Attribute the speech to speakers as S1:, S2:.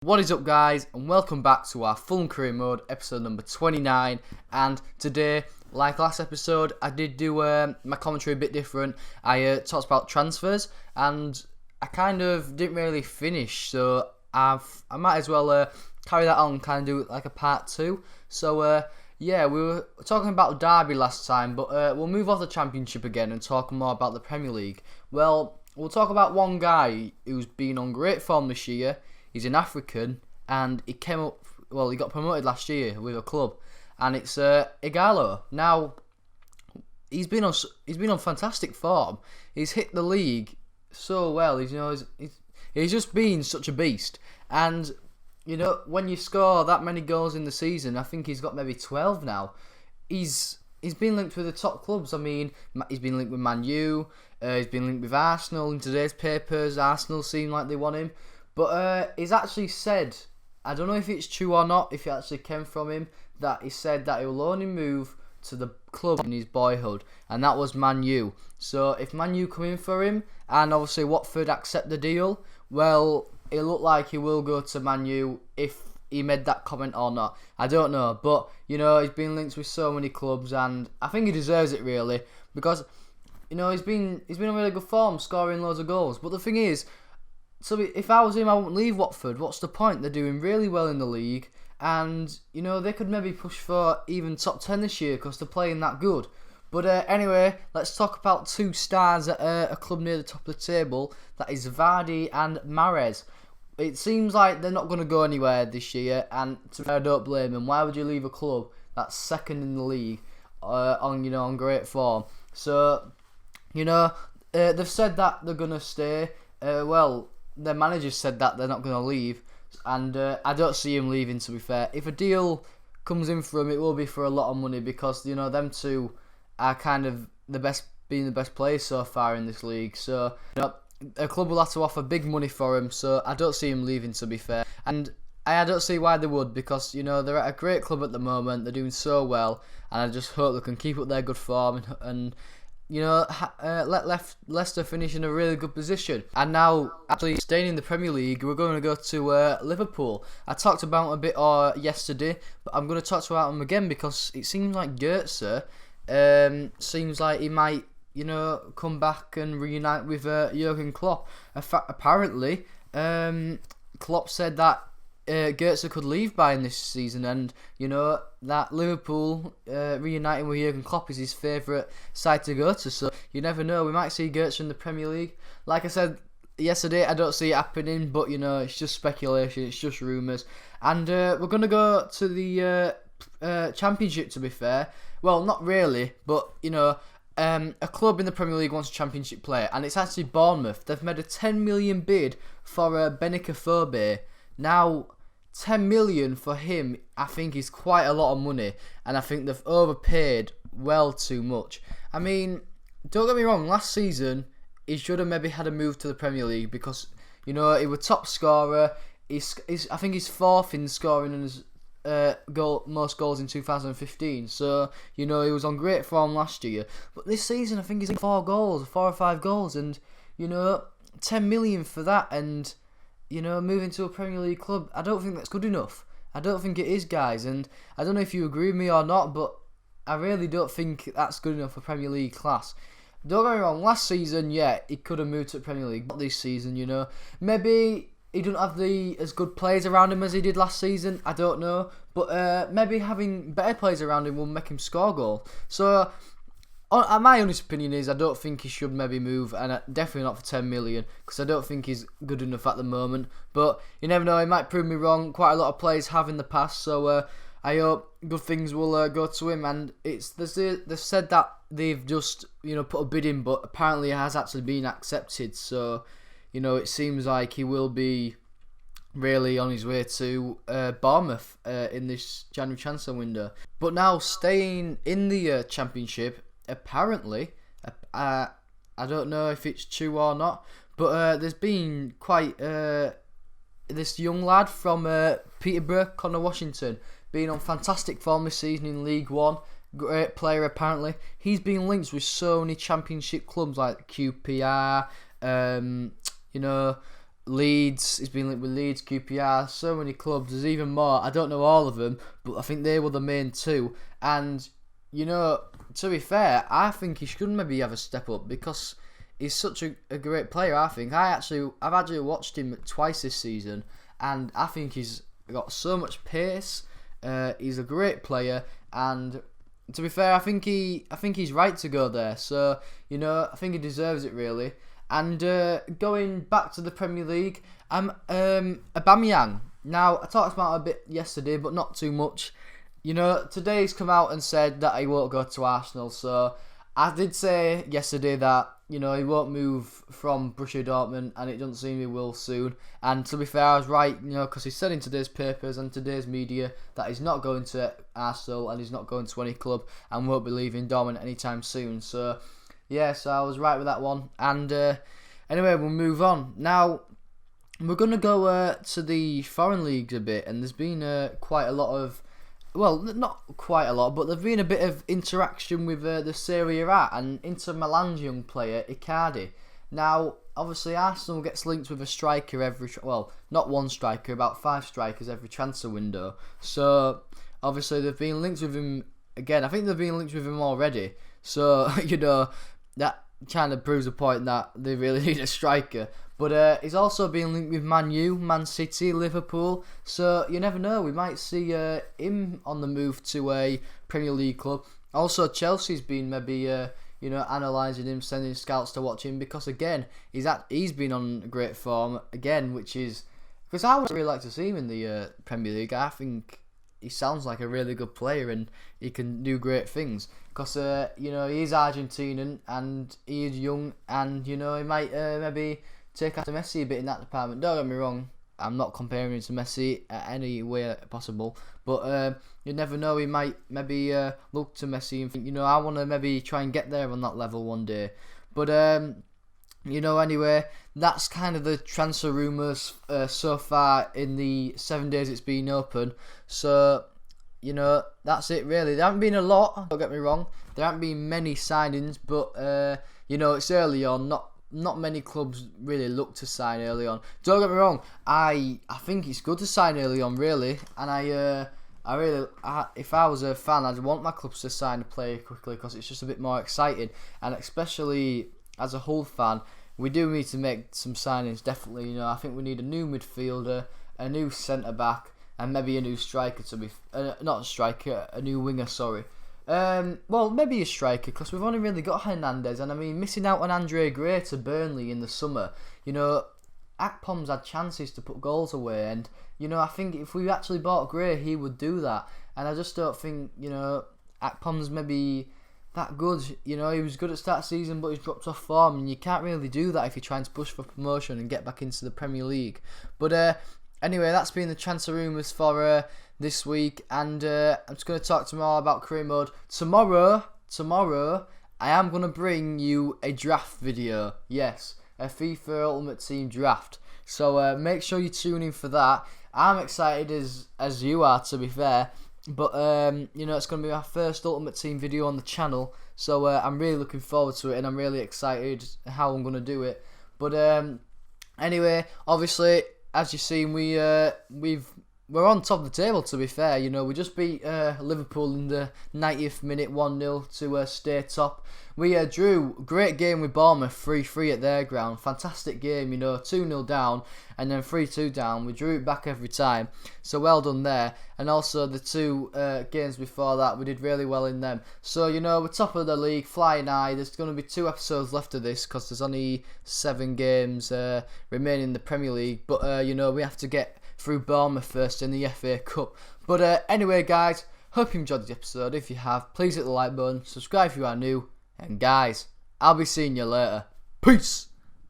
S1: What is up, guys, and welcome back to our Fulham Career Mode episode number 29. And today, like last episode, I did do my commentary a bit different. I talked about transfers, and I kind of didn't really finish, so I might as well carry that on and kind of do it like a part 2. So yeah, we were talking about Derby last time, but we'll move off the Championship again and talk more about the Premier League. Well, we'll talk about one guy who's been on great form this year. He's an African, and he came up. Well, he got promoted last year with a club, and it's Igalo. Now, he's been on fantastic form. He's hit the league so well. He's just been such a beast. And when you score that many goals in the season, I think he's got maybe 12 now. He's been linked with the top clubs. I mean, he's been linked with Man U. He's been linked with Arsenal. In today's papers, Arsenal seem like they want him. But he's actually said, I don't know if it's true or not, if it actually came from him, that he said that he will only move to the club in his boyhood, and that was Man U. So if Man U come in for him, and obviously Watford accept the deal, well, it looked like he will go to Man U if he made that comment or not. I don't know, but he's been linked with so many clubs, and I think he deserves it really, because he's been on really good form, scoring loads of goals. But the thing is, so if I was him, I wouldn't leave Watford. What's the point? They're doing really well in the league, and they could maybe push for even top 10 this year because they're playing that good. But anyway, let's talk about two stars at a club near the top of the table. That is Vardy and Mahrez. It seems like they're not going to go anywhere this year, and to be fair, I don't blame them. Why would you leave a club that's second in the league on great form? So they've said that they're going to stay. Their manager said that they're not going to leave, and I don't see him leaving, to be fair. If a deal comes in for him, it will be for a lot of money, because them two are kind of being the best players so far in this league. So a club will have to offer big money for him, so I don't see him leaving, to be fair. And I don't see why they would, because they're at a great club at the moment. They're doing so well, and I just hope they can keep up their good form and let Leicester finish in a really good position. And now, actually staying in the Premier League, we're going to go to Liverpool. I talked about him a bit yesterday, but I'm going to talk about him again because it seems like Goetze seems like he might, come back and reunite with Jurgen Klopp. Apparently, Klopp said that Goetze could leave Bayern this season, and that Liverpool reuniting with Jurgen Klopp is his favourite side to go to. So you never know, we might see Goetze in the Premier League. Like I said yesterday, I don't see it happening, but it's just speculation, it's just rumours. And we're gonna go to the Championship, to be fair. Well, not really, but a club in the Premier League wants a Championship player, and it's actually Bournemouth. They've made a 10 million bid for Benica Fobe. Now, 10 million for him, I think, is quite a lot of money, and I think they've overpaid well too much. I mean, don't get me wrong, last season he should have maybe had a move to the Premier League, because he was top scorer. I think he's fourth in scoring in his most goals in 2015. So he was on great form last year, but this season I think he's 4 or 5 goals, and 10 million for that, and moving to a Premier League club, I don't think that's good enough. I don't think it is, guys, and I don't know if you agree with me or not, but I really don't think that's good enough for Premier League class. Don't get me wrong, last season, yeah, he could have moved to the Premier League, but this season, maybe he doesn't have as good players around him as he did last season, I don't know, but maybe having better players around him will make him score goals. So, my honest opinion is I don't think he should maybe move, and definitely not for 10 million, because I don't think he's good enough at the moment. But you never know, he might prove me wrong. Quite a lot of players have in the past, so I hope good things will go to him. And they've said that they've just put a bid in, but apparently it has actually been accepted. So it seems like he will be really on his way to Bournemouth in this January transfer window. But now, staying in the Championship, apparently, I don't know if it's true or not, but there's been quite this young lad from Peterborough, Connor Washington, being on fantastic form this season in League One. Great player, apparently. He's been linked with so many Championship clubs like QPR, Leeds, he's been linked with Leeds, QPR, so many clubs. There's even more. I don't know all of them, but I think they were the main two. And to be fair, I think he should maybe have a step up because he's such a great player. I think I've actually watched him twice this season, and I think he's got so much pace. He's a great player, and to be fair, I think he's right to go there. So I think he deserves it really. And going back to the Premier League, Aubameyang. Now I talked about it a bit yesterday, but not too much. Today he's come out and said that he won't go to Arsenal. So I did say yesterday that he won't move from Borussia Dortmund, and it doesn't seem he will soon. And to be fair, I was right, because he said in today's papers and today's media that he's not going to Arsenal and he's not going to any club and won't be leaving Dortmund anytime soon. So yeah, so I was right with that one. And anyway, we'll move on. Now, we're going to go to the foreign leagues a bit, and there's been quite a lot of, well, not quite a lot, but there's been a bit of interaction with the Serie A and Inter Milan's young player, Icardi. Now, obviously, Arsenal gets linked with a striker not one striker, about 5 strikers every transfer window. So, obviously, they've been linked with him again. I think they've been linked with him already. So, that kind of proves the point that they really need a striker. But he's also been linked with Man U, Man City, Liverpool. So you never know. We might see him on the move to a Premier League club. Also, Chelsea's been maybe analysing him, sending scouts to watch him because again he's been on great form again, which is because I would really like to see him in the Premier League. I think he sounds like a really good player and he can do great things. Because he is Argentinian and he is young and he might maybe take after Messi a bit in that department. Don't get me wrong, I'm not comparing him to Messi any way possible, but you never know, he might maybe look to Messi and think, I want to maybe try and get there on that level one day. But anyway, that's kind of the transfer rumours so far in the 7 days it's been open. So that's it really. There haven't been a lot, don't get me wrong. There haven't been many signings, but it's early on. Not many clubs really look to sign early on. Don't get me wrong. I think it's good to sign early on, really. And if I was a fan, I'd want my clubs to sign a player quickly because it's just a bit more exciting. And especially as a Hull fan, we do need to make some signings. Definitely, I think we need a new midfielder, a new centre back, and maybe a new striker not a striker, a new winger. Sorry. Maybe a striker because we've only really got Hernandez, and I mean missing out on Andre Gray to Burnley in the summer. Akpom's had chances to put goals away, and I think if we actually bought Gray, he would do that. And I just don't think Akpom's maybe that good. He was good at start of season, but he's dropped off form, and you can't really do that if you're trying to push for promotion and get back into the Premier League. But anyway, that's been the transfer rumours for this week, and I'm just going to talk tomorrow about career mode. Tomorrow, I am going to bring you a draft video. Yes, a FIFA Ultimate Team draft. So make sure you tune in for that. I'm excited as you are, to be fair. But it's going to be my first Ultimate Team video on the channel. So I'm really looking forward to it, and I'm really excited how I'm going to do it. But anyway, obviously, as you've seen, we're on top of the table, to be fair. We just beat Liverpool in the 90th minute 1-0 to stay top. We drew, great game with Bournemouth, 3-3 at their ground. Fantastic game, 2-0 down and then 3-2 down. We drew it back every time, so well done there. And also the 2 games before that, we did really well in them. So, we're top of the league, flying high. There's going to be 2 episodes left of this because there's only 7 games remaining in the Premier League. But, we have to get through Bournemouth first in the FA Cup. But anyway, guys, hope you enjoyed the episode. If you have, please hit the like button, subscribe if you are new, and guys, I'll be seeing you later. Peace!